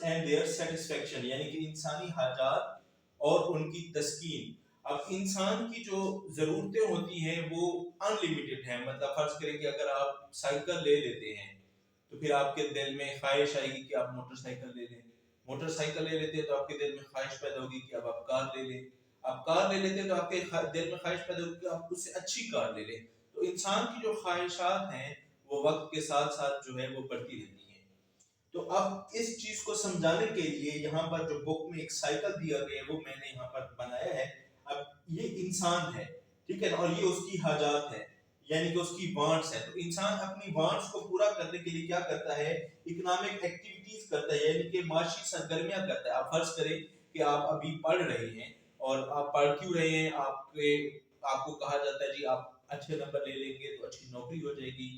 and their satisfaction یعنی کہ انسانی حاجات اور ان کی تسکین. اب انسان کی جو ضرورتیں ہوتی ہیں وہ ان لمیٹڈ ہیں. مطلب فرض کریں کہ اگر آپ سائیکل لے لیتے ہیں تو پھر آپ کے دل میں خواہش آئے گی کہ آپ موٹر سائیکل لے لیں. موٹر سائیکل لے لیتے ہیں تو آپ کے دل میں خواہش پیدا ہوگی کہ اب آپ کار لے لیں. آپ کار لے لیتے ہیں تو آپ کے دل میں خواہش پیدا ہوگی کہ آپ اس سے اچھی کار لے لیں. تو انسان کی جو خواہشات ہیں وہ وقت کے ساتھ ساتھ جو ہے وہ بڑھتی رہتی ہیں. تو اب اس چیز کو سمجھانے کے لیے یہاں پر جو بک میں ایک سائیکل دیا گیا ہے وہ میں نے یہاں پر بنایا ہے. اب یہ انسان ہے, ٹھیک ہے نا, اور یہ اس کی حاجات ہے یعنی کہ اس کی وانٹس ہیں. تو انسان اپنی وانٹس کو پورا کرنے کے لیے کیا کرتا ہے, اکنامک ایکٹیویٹیز کرتا ہے یعنی کہ معاشی سرگرمیاں کرتا ہے. آپ فرض کریں کہ آپ ابھی پڑھ رہے ہیں اور آپ پڑھ کیوں رہے ہیں, آپ کو کہا جاتا ہے جی آپ اچھے نمبر لے لیں گے تو اچھی نوکری ہو جائے گی.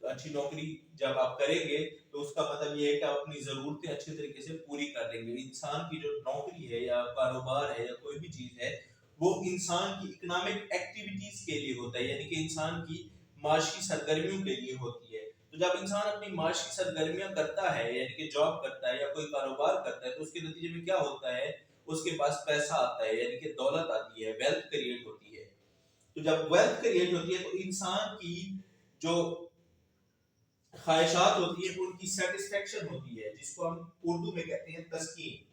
تو اچھی نوکری جب آپ کریں گے تو اس کا مطلب یہ ہے کہ آپ اپنی ضرورتیں اچھے طریقے سے پوری کر لیں گے. انسان کی جو نوکری ہے یا کاروبار ہے یا کوئی بھی چیز ہے وہ انسان کی اکنامک ایکٹیویٹیز کے لیے ہوتا ہے یعنی کہ انسان کی معاشی سرگرمیوں کے لیے ہوتی ہے. تو جب انسان اپنی معاشی سرگرمیاں کرتا ہے یعنی کہ جاب کرتا ہے یا کوئی کاروبار کرتا ہے تو اس کے نتیجے میں کیا ہوتا ہے, اس کے پاس پیسہ آتا ہے یعنی کہ دولت آتی ہے, ویلتھ کریٹ ہوتی ہے. تو جب ویلتھ کریٹ ہوتی ہے تو انسان کی جو خواہشات ہوتی ہیں ان کی سیٹسفیکشن ہوتی ہے جس کو ہم اردو میں کہتے ہیں تسکین.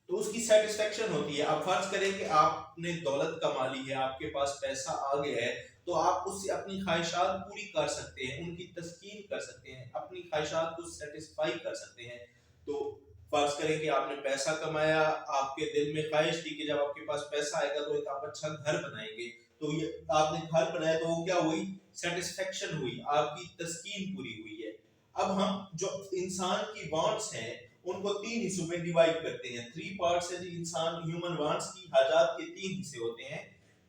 تو اس کی سیٹسفیکشن ہوتی ہے. اب فرض کریں کہ آپ نے دولت کما لی ہے, آپ کے پاس پیسہ آ گیا ہے تو آپ اس سے اپنی خواہشات پوری کر سکتے ہیں, ان کی تسکین کر سکتے ہیں, اپنی خواہشات کو سیٹسفائی کر سکتے ہیں. تو فرض کریں کہ آپ نے پیسہ کمایا, آپ کے دل میں خواہش تھی کہ جب آپ کے پاس پیسہ آئے گا تو ایک آپ اچھا گھر بنائیں گے. تو یہ آپ نے گھر بنایا تو وہ کیا ہوئی, سیٹسفیکشن ہوئی, آپ کی تسکین پوری ہوئی ہے. اب ہم جو انسان کی وانٹس ہیں ان کو 3 حصوں میں ڈیوائیڈ کرتے ہیں. 3 پارٹس ہیں جی انسان ہیومن وانٹس کی حاجات کے 3 حصے ہوتے ہیں.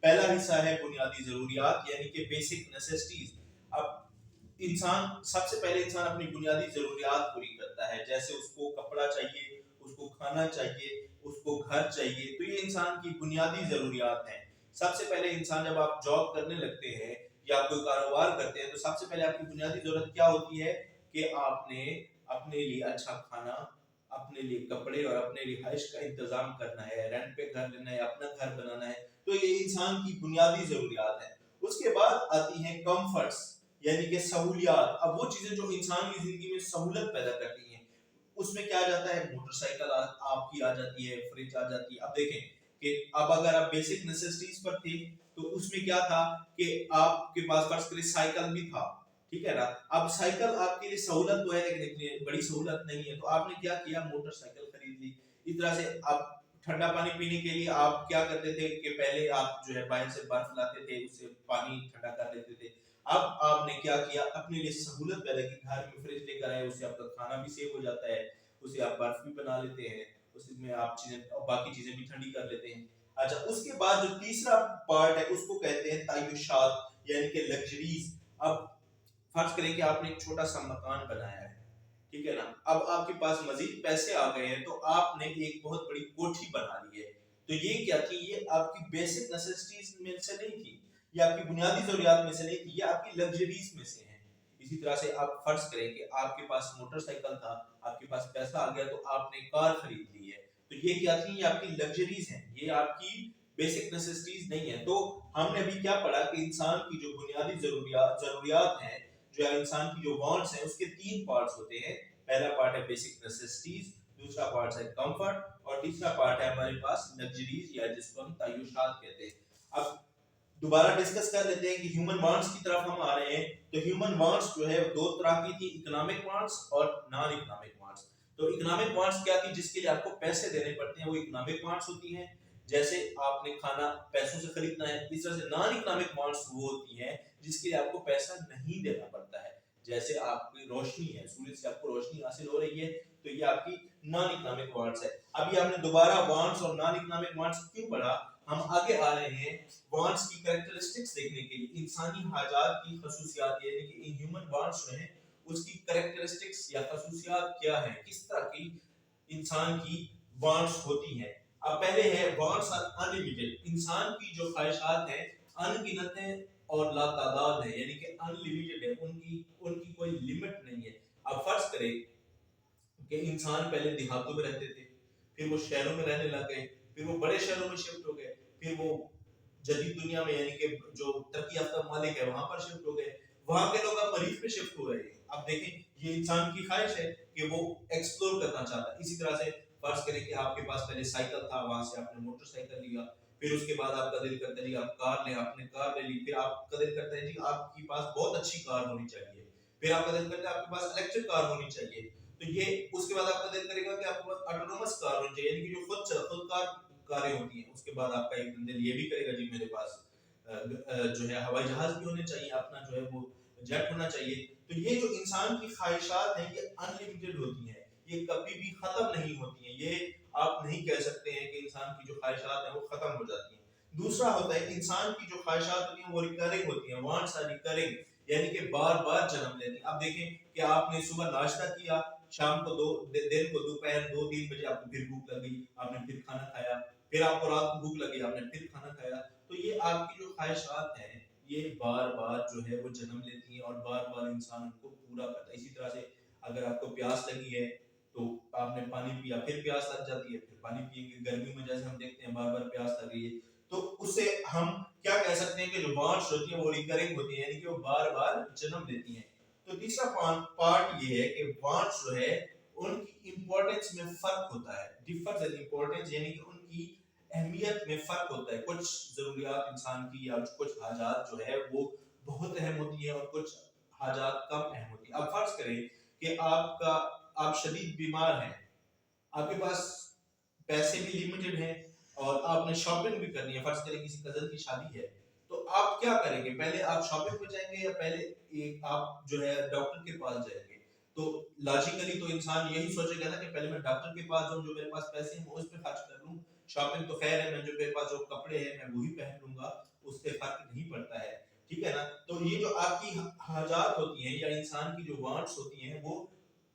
پہلا حصہ ہے بنیادی ضروریات یعنی کہ بیسک نیسیسٹیز. اب انسان سب سے پہلے انسان اپنی بنیادی ضروریات پوری کرتا ہے, جیسے اس کو کپڑا چاہیے, اس کو کھانا چاہیے, اس کو گھر چاہیے. تو یہ انسان کی بنیادی ضروریات ہیں. سب سے پہلے انسان جب آپ جاب کرنے لگتے ہیں یا کوئی کاروبار کرتے ہیں تو سب سے پہلے آپ کی بنیادی ضرورت کیا ہوتی ہے کہ آپ نے اپنے لیے اچھا کھانا, اپنے لیے کپڑے اور اپنے رہائش کا انتظام کرنا ہے, رینٹ پہ گھر لینا ہے, اپنا گھر بنانا ہے. تو یہ انسان کی بنیادی ضروریات ہیں. اس کے بعد آتی ہیں کمفرٹس یعنی کہ سہولیات. اب وہ چیزیں جو انسان کی زندگی میں سہولت پیدا کرتی ہیں اس میں کیا آ جاتا ہے, موٹر سائیکل آپ کی آ جاتی ہے, فریج آ جاتی ہے. اب دیکھیں کہ اب اگر آپ بیسک نیسیسٹیز پر تھے تو اس میں کیا تھا کہ آپ کے پاس فرض کریں سائیکل بھی تھا, ٹھیک ہے نا. اب سائیکل آپ کے لیے سہولت تو ہے لیکن بڑی سہولت نہیں ہے, تو آپ نے کیا کیا, موٹر سائیکل خرید لی. اس طرح سے اب ٹھنڈا پانی پینے کے لیے آپ کیا کرتے تھے کہ پہلے آپ جو ہے باہر سے برف لاتے تھے, اس سے پانی ٹھنڈا کر لیتے تھے. اب آپ نے کیا کیا, اپنے لیے سہولت پیدا کی, گھر میں فریج لے کر آئے, اس سے آپ کا کھانا بھی سیو ہو جاتا ہے, اس سے آپ برف بھی بنا لیتے ہیں, اس میں آپ چیزیں باقی چیزیں بھی ٹھنڈی کر لیتے ہیں. اچھا, اس کے بعد جو تیسرا پارٹ ہے اس کو کہتے ہیں تعیشات یعنی کہ لگژریز. اب فرض کریں کہ آپ نے ایک چھوٹا سا مکان بنایا ہے, ٹھیک ہے نا. اب آپ کے پاس مزید پیسے آ گئے ہیں تو آپ نے ایک بہت بڑی کوٹھی بنا لی ہے. تو یہ کیا تھی, یہ آپ کی بیسک نیسیسٹیز میں سے نہیں تھی, یہ آپ کی بنیادی ضروریات میں سے نہیں تھی, یہ آپ کی لگژریز میں سے ہیں. اسی طرح سے آپ فرض کریں کہ آپ کے پاس موٹر سائیکل تھا, آپ کے پاس پیسہ آ گیا تو آپ نے کار خرید لی ہے. تو یہ کیا تھی, یہ آپ کی لگژریز ہیں, یہ آپ کی بیسک نیسیسٹیز نہیں ہے. تو ہم نے ابھی کیا پڑھا کہ انسان کی جو بنیادی ضروریات ہیں, جو انسان کی جو وانٹس ہیں, اس کے 3 پارٹس ہوتے ہیں. پہلا پارٹ ہے بیسک نیسیسٹیز, دوسرا پارٹ ہے کمفرٹ, اور تیسرا پارٹ ہے ہمارے پاس لگژریز یا جس کو ہم تعیشات کہتے ہیں. اب دوبارہ ڈسکس کر لیتے ہیں کہ ہیومن وانٹس کی طرف ہم آ رہے ہیں. تو ہیومن وانٹس جو ہے 2 طرح کی تھی, اکنامک وانٹس اور نان اکنامک وانٹس. تو اکنامک وانٹس کیا تھی, جس کے لیے آپ کو پیسے دینے پڑتے ہیں, وہ اکنامک وانٹس ہوتی ہیں, جیسے آپ نے کھانا پیسوں سے خریدنا ہے. اس طرح سے نان اکنامک وانٹس وہ ہوتی ہیں جس کے لیے آپ کو پیسہ نہیں دینا پڑتا ہے, جیسے آپ کی روشنی ہے, سورج سے آپ کو روشنی حاصل ہو رہی ہے, تو یہ آپ کی نان اکنامک وانٹس ہے. اب یہ ہم نے دوبارہ وانٹس اور نان اکنامک وانٹس کیوں پڑھا, ہم آگے آ رہے ہیں وانٹس کی کریکٹرسٹکس دیکھنے کے لیے, انسانی حاجات کی خصوصیات یعنی کہ ہیومن وانٹس جو ہیں اس کی کریکٹرسٹکس یا خصوصیات کیا ہیں, کس طرح کی انسان کی وانٹس ہوتی ہیں. اب پہلے ہے وانٹس آر انلیمیٹڈ, انسان کی جو خواہشات ہیں ان گنت ہیں اور لا تعداد ہے, یعنی کہ ان لمیٹڈ ہے, ان کی کوئی لمٹ نہیں ہے. اب فرض کریں کہ انسان پہلے دیہاتوں میں رہتے تھے، پھر وہ شہروں میں رہنے لگ گئے، پھر وہ بڑے شہروں میں شفٹ ہو گئے، پھر وہ جدید دنیا میں یعنی کہ جو ترقی یافتہ ممالک ہے وہاں پر شفٹ ہو گئے، وہاں کے لوگ اب مریخ پہ شفٹ ہو رہے ہیں۔ اب دیکھیں یہ انسان کی خواہش ہے کہ وہ ایکسپلور کرنا چاہتا ہے۔ اسی طرح سے فرض کریں کہ آپ کے پاس پہلے سائیکل تھا، وہاں سے آپ نے موٹر سائیکل لیا، پھر اس کے بعد آپ کا دل کرتا ہے جی آپ کار لیں، آپ نے کار لے لی، پھر آپ کا دل کرتا ہے جی آپ کے پاس بہت اچھی کار ہونی چاہیے، پھر آپ کا دل کرتا ہے آپ کے پاس الیکٹرک کار ہونی چاہیے، تو یہ اس کے بعد آپ کا دل کرے گا کہ آپ کے پاس آٹونومس کار ہونی چاہیے، یعنی کہ جو خود کار کاریں ہوتی ہیں۔ اس کے بعد آپ کا ایک دل یہ بھی کرے گا جی میرے پاس جو ہے ہوائی جہاز بھی ہونے چاہیے، اپنا جو ہے وہ جیٹ ہونا چاہیے۔ تو یہ جو انسان کی خواہشات ہیں یہ انلمیٹڈ ہوتی ہیں، یہ کبھی بھی ختم نہیں ہوتی ہیں، یہ آپ نہیں کہہ سکتے ہیں کہ انسان کی جو خواہشات ہیں وہ ختم ہو جاتی ہیں۔ دوسرا ہوتا ہے انسان کی جو خواہشات ہوتی ہیں وہ ریکرنگ ہوتی ہیں، وانٹس آر ریکرنگ، یعنی کہ بار بار جنم لیتی ہیں۔ اب دیکھیں کہ آپ نے صبح ناشتہ کیا، شام کو دن کو دوپہر 2-3 بجے آپ کو پھر بھوک لگی، آپ نے پھر کھانا کھایا، پھر آپ کو رات کو بھوک لگی، آپ نے پھر کھانا کھایا۔ تو یہ آپ کی جو خواہشات ہیں یہ بار بار جو ہے وہ جنم لیتی ہیں اور بار بار انسان ان کو پورا کرتا ہے۔ اسی طرح سے اگر آپ کو پیاس لگی ہے تو آپ نے پانی پیا، پھر پیاس لگ جاتی ہے، پھر پانی پییں گے۔ گرمی میں جیسے ہم دیکھتے ہیں بار بار پیاس لگ رہی ہے، تو اس سے ہم کیا کہہ سکتے ہیں کہ جو وانٹس ہوتی ہیں وہ ریکرنگ ہوتی ہیں، یعنی کہ وہ بار بار جنم لیتی ہیں۔ تو تیسرا پارٹ یہ ہے کہ وانٹس جو ہے ان کی امپورٹنس میں فرق ہوتا ہے، ڈفرنس ان امپورٹنس، یعنی کہ ان کی اہمیت میں فرق ہوتا ہے۔ کچھ ضروریات انسان کی یا کچھ حاجات جو ہے وہ بہت اہم ہوتی ہیں اور کچھ حاجات کم اہم ہوتی ہیں۔ اب فرض کریں کہ آپ شدید بیمار ہیں، آپ کے پاس پیسے بھی لمیٹڈ ہیں اور آپ نے شاپنگ بھی کرنی ہے، فرض کریں کسی کزن کی شادی ہے، تو آپ کیا کریں گے؟ پہلے آپ شاپنگ پہ جائیں گے یا پہلے آپ جو ہے ڈاکٹر کے پاس جائیں گے؟ تو لاجیکلی تو انسان یہی سوچے گا نا کہ پہلے میں ڈاکٹر کے پاس جاؤں، جو میرے پاس پیسے ہیں وہ اس پہ خرچ کر لوں، شاپنگ تو خیر ہے میں جو میرے پاس جو کپڑے ہیں میں وہی پہن لوں گا، اس سے فرق نہیں پڑتا ہے، ٹھیک ہے نا؟ تو یہ جو آپ کی حاجات ہوتی ہیں یا انسان کی جو وانٹس ہوتی ہیں وہ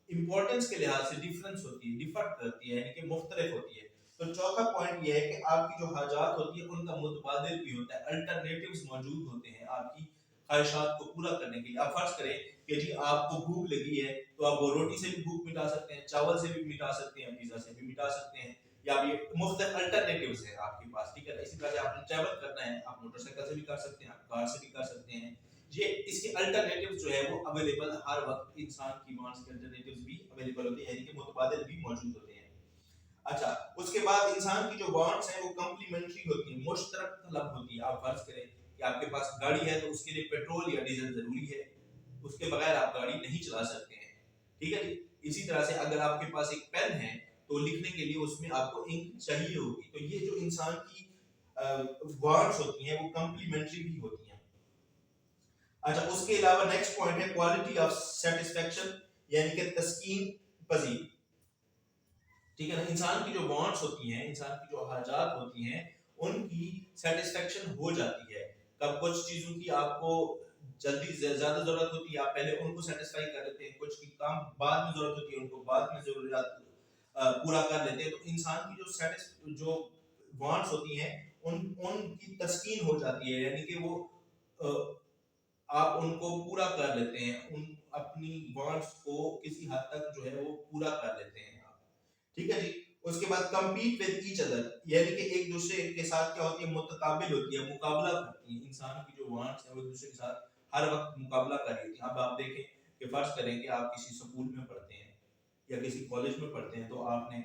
امپورٹنس کے لحاظ سے ڈیفرنس ہوتی ہے، ڈیفر کرتی ہے، یعنی کہ مختلف ہوتی ہے۔ تو چوتھا پوائنٹ یہ ہے کہ آپ کی جو حاجات ہوتی ہیں ان کا متبادل بھی ہوتا ہے، الٹرنیٹیوز موجود ہوتے ہیں آپ کی خواہشات کو پورا کرنے کے لیے۔ آپ فرض کریں کہ جی آپ کو بھوک لگی ہے تو آپ وہ روٹی سے بھی بھوک مٹا سکتے ہیں، چاول سے بھی مٹا سکتے ہیں، پیزا سے بھی مٹا سکتے ہیں، یا یہ مختلف الٹرنیٹیوز ہیں آپ کے پاس، ٹھیک ہے نا؟ اسی طرح سے آپ نے ٹریول کرنا ہے، آپ موٹر سائیکل سے بھی کر سکتے ہیں، آپ کار سے بھی کر سکتے ہیں۔ یہ اس کے الٹرنیٹیوز جو ہے وہ اویلیبل ہر وقت انسان کی وانٹس کے الٹرنیٹیوز بھی اویلیبل ہوتے ہیں، یعنی کہ متبادل بھی موجود ہوتے ہیں۔ اچھا، اس کے بعد انسان کی جو وانٹس ہیں وہ کمپلیمنٹری ہوتی ہیں، مشترک طلب ہوتی ہے۔ آپ فرض کریں کہ آپ کے پاس گاڑی ہے تو اس کے لیے پیٹرول یا ڈیزل ضروری ہے، اس کے بغیر آپ گاڑی نہیں چلا سکتے ہیں، ٹھیک ہے جی؟ اسی طرح سے اگر آپ کے پاس ایک پین ہے تو لکھنے کے لیے اس میں آپ کو انک چاہیے ہوگی۔ تو یہ جو انسان کی وانٹس ہوتی ہیں وہ کمپلیمنٹری بھی ہوتی ہیں۔ اچھا، اس کے علاوہ نیکسٹ پوائنٹ ہے کوالٹی آف سیٹسفیکشن، یعنی کہ تسکین پذیر، ٹھیک ہے نا؟ انسان کی جو وانٹس ہوتی ہیں، انسان کی جو حاجات ہوتی ہیں ان کی سیٹسفیکشن ہو جاتی ہے۔ کب کچھ چیزوں کی آپ کو جلدی زیادہ ضرورت ہوتی ہے، آپ پہلے ان کو سیٹسفائی کر لیتے ہیں، کچھ کی کام بعد میں ضرورت ہوتی ہے ان کو بعد میں ضروریات پورا کر لیتے ہیں۔ تو انسان کی جو وانٹس ہوتی ہیں ان کی تسکین ہو جاتی ہے، یعنی کہ وہ آپ ان کو پورا کر لیتے ہیں، ان اپنی وانٹس کو کسی حد تک جو ہے وہ پورا کر لیتے ہیں آپ، ٹھیک ہے جی؟ اس کے بعد کمپیٹ ود ایچ ادر، یعنی کہ ایک دوسرے کے ساتھ کیا ہوتی ہے؟ متقابل ہوتی ہے، مقابلہ کرتی ہیں۔ انسان کی جو وانٹس ہیں وہ ایک دوسرے کے ساتھ ہر وقت مقابلہ کر رہی ہوتی ہیں۔ اب آپ دیکھیں کہ فرض کریں کہ آپ کسی سکول میں پڑھتے ہیں یا کسی کالج میں پڑھتے ہیں، تو آپ نے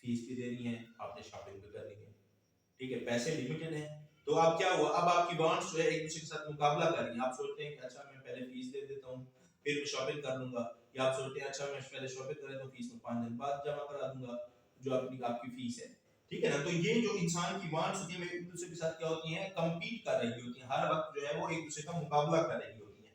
فیس بھی دینی ہے، آپ نے شاپنگ بھی کرنی ہے، ٹھیک ہے؟ پیسے لمیٹڈ ہیں، تو اب کیا ہوا؟ اب آپ کی وانٹس جو ہے ایک دوسرے کے ساتھ مقابلہ کر رہی ہیں۔ آپ سوچتے ہیں کہ اچھا میں پہلے فیس دے دیتا ہوں پھر میں شاپنگ کر لوں گا، یا آپ سوچتے ہیں اچھا میں پہلے شاپنگ کر لیتا ہوں، فیس میں 5 دن بعد جمع کرا دوں گا جو آپ کی فیس ہے، ٹھیک ہے نا؟ تو یہ جو انسان کی وانٹس ہوتی ہیں وہ ایک دوسرے کے ساتھ کیا ہوتی ہیں؟ کمپیٹ کر رہی ہوتی ہیں، ہر وقت جو ہے وہ ایک دوسرے کا مقابلہ کر رہی ہوتی ہیں۔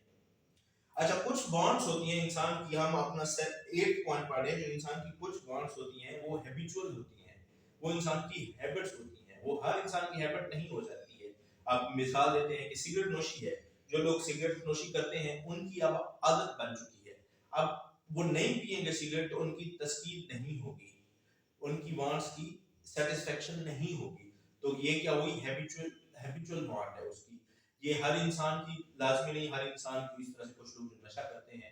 اچھا، کچھ وانٹس ہوتی ہیں انسان کی، ہم اپنا 8 پوائنٹ پڑھیں، جو انسان کی کچھ وانٹس ہوتی ہیں وہ ہیبیچول ہوتی ہیں، وہ انسان کی ہیبٹس ہوتی ہیں، وہ ہر انسان کی ہیبٹ نہیں ہو جاتی ہے۔ آپ مثال دیتے ہیں کہ سگریٹ نوشی ہے، جو لوگ سگریٹ نوشی کرتے ہیں ان کی اب عادت بن چکی ہے، اب وہ نہیں پیئیں گے سگریٹ تو ان کی تسکین نہیں ہوگی، ان کی وانٹس کی سیٹسفیکشن نہیں ہوگی۔ تو یہ کیا ہوئی؟ ہیبیچول وانٹ ہے اس کی۔ یہ ہر انسان کی لازمی نہیں، ہر انسان کی اس طرح سے کچھ لوگ جو نشہ کرتے ہیں